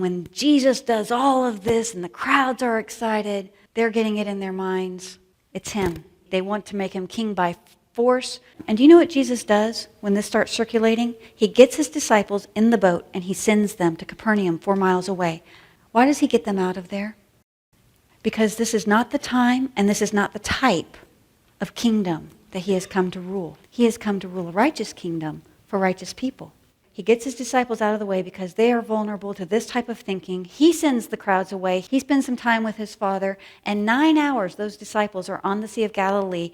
When Jesus does all of this and the crowds are excited, they're getting it in their minds. It's him. They want to make him king by force. And do you know what Jesus does when this starts circulating? He gets his disciples in the boat and he sends them to Capernaum 4 miles away. Why does he get them out of there? Because this is not the time and this is not the type of kingdom that he has come to rule. He has come to rule a righteous kingdom for righteous people. He gets his disciples out of the way because they are vulnerable to this type of thinking. He sends the crowds away. He spends some time with his Father. And 9 hours, those disciples are on the Sea of Galilee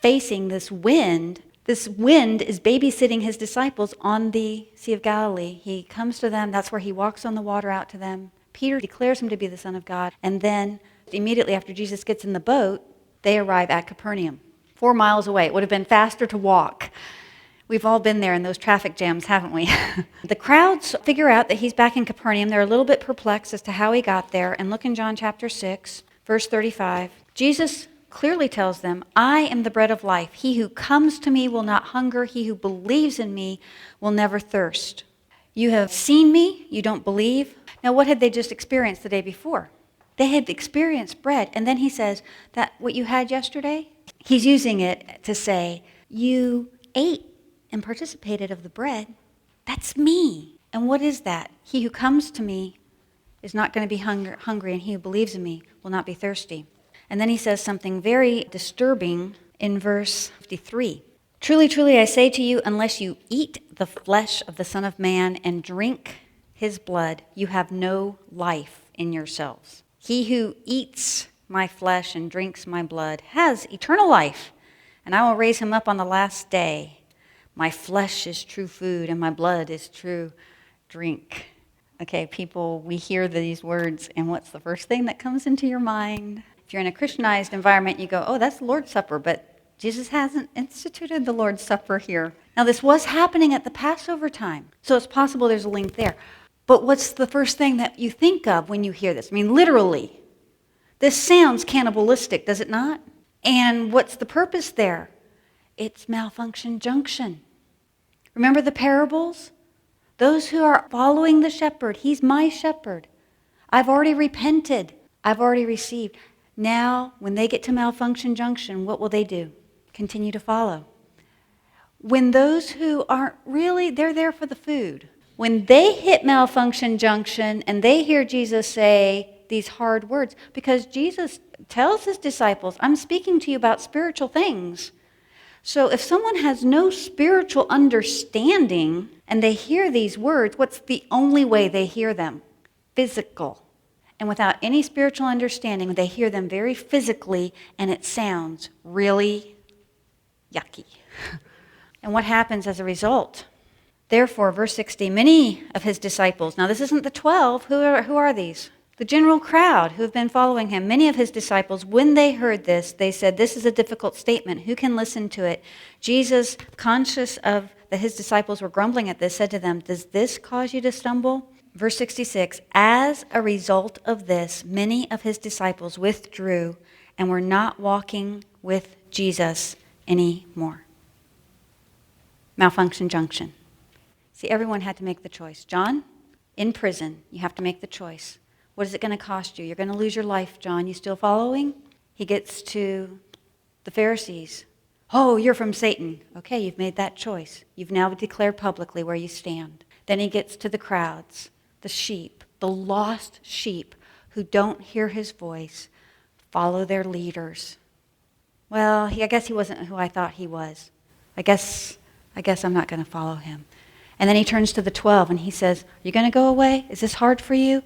facing this wind. This wind is babysitting his disciples on the Sea of Galilee. He comes to them. That's where he walks on the water out to them. Peter declares him to be the Son of God. And then immediately after Jesus gets in the boat, they arrive at Capernaum, 4 miles away. It would have been faster to walk. We've all been there in those traffic jams, haven't we? The crowds figure out that he's back in Capernaum. They're a little bit perplexed as to how he got there. And look in John chapter 6, verse 35. Jesus clearly tells them, I am the bread of life. He who comes to me will not hunger. He who believes in me will never thirst. You have seen me. You don't believe. Now, what had they just experienced the day before? They had experienced bread. And then he says that what you had yesterday, he's using it to say, you ate and participated of the bread. That's me. And what is that? He who comes to me is not going to be hungry, and he who believes in me will not be thirsty. And then he says something very disturbing in verse 53. Truly, truly, I say to you, unless you eat the flesh of the Son of Man and drink his blood, you have no life in yourselves. He who eats my flesh and drinks my blood has eternal life, and I will raise him up on the last day. My flesh is true food, and my blood is true drink. Okay, people, we hear these words, and what's the first thing that comes into your mind? If you're in a Christianized environment, you go, oh, that's the Lord's Supper, but Jesus hasn't instituted the Lord's Supper here. Now, this was happening at the Passover time, so it's possible there's a link there. But what's the first thing that you think of when you hear this? I mean, literally, this sounds cannibalistic, does it not? And what's the purpose there? It's malfunction junction. Remember the parables? Those who are following the shepherd, he's my shepherd. I've already repented. I've already received. Now, when they get to malfunction junction, what will they do? Continue to follow. When those who aren't really, they're there for the food. When they hit malfunction junction and they hear Jesus say these hard words, because Jesus tells his disciples, I'm speaking to you about spiritual things. So if someone has no spiritual understanding and they hear these words, what's the only way they hear them? Physical. And without any spiritual understanding, they hear them very physically, and it sounds really yucky. And what happens as a result? Therefore, verse 60, many of his disciples, now this isn't the 12, who are these? The general crowd who have been following him, many of his disciples, when they heard this, they said, this is a difficult statement. Who can listen to it? Jesus, conscious of that his disciples were grumbling at this, said to them, does this cause you to stumble? Verse 66, as a result of this, many of his disciples withdrew and were not walking with Jesus anymore. Malfunction junction. See, everyone had to make the choice. John, in prison, you have to make the choice. What is it going to cost you? You're going to lose your life, John. You still following? He gets to the Pharisees. Oh, you're from Satan. Okay, you've made that choice. You've now declared publicly where you stand. Then he gets to the crowds, the sheep, the lost sheep who don't hear his voice, follow their leaders. Well, I guess he wasn't who I thought he was. I guess I'm not going to follow him. And then he turns to the 12 and he says, are you going to go away? Is this hard for you?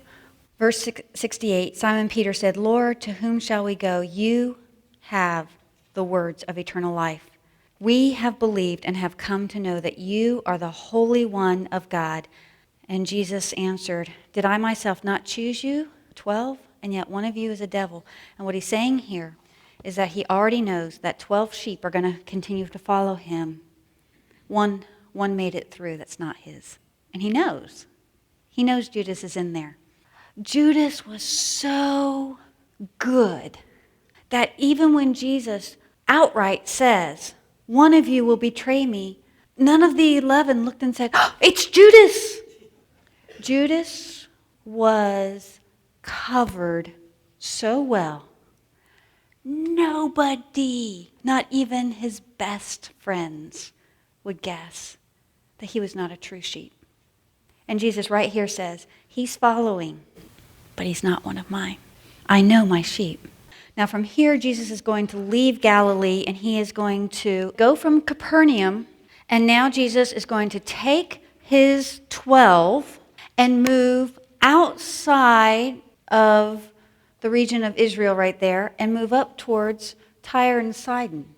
Verse 68, Simon Peter said, Lord, to whom shall we go? You have the words of eternal life. We have believed and have come to know that you are the Holy One of God. And Jesus answered, did I myself not choose you, 12? And yet one of you is a devil. And what he's saying here is that he already knows that 12 sheep are going to continue to follow him. One made it through that's not his. And he knows. He knows Judas is in there. Judas was so good that even when Jesus outright says, one of you will betray me, none of the 11 looked and said, oh, it's Judas. Judas was covered so well, nobody, not even his best friends, would guess that he was not a true sheep. And Jesus right here says, he's following, but he's not one of mine. I know my sheep. Now from here, Jesus is going to leave Galilee, and he is going to go from Capernaum, and now Jesus is going to take his 12 and move outside of the region of Israel right there and move up towards Tyre and Sidon.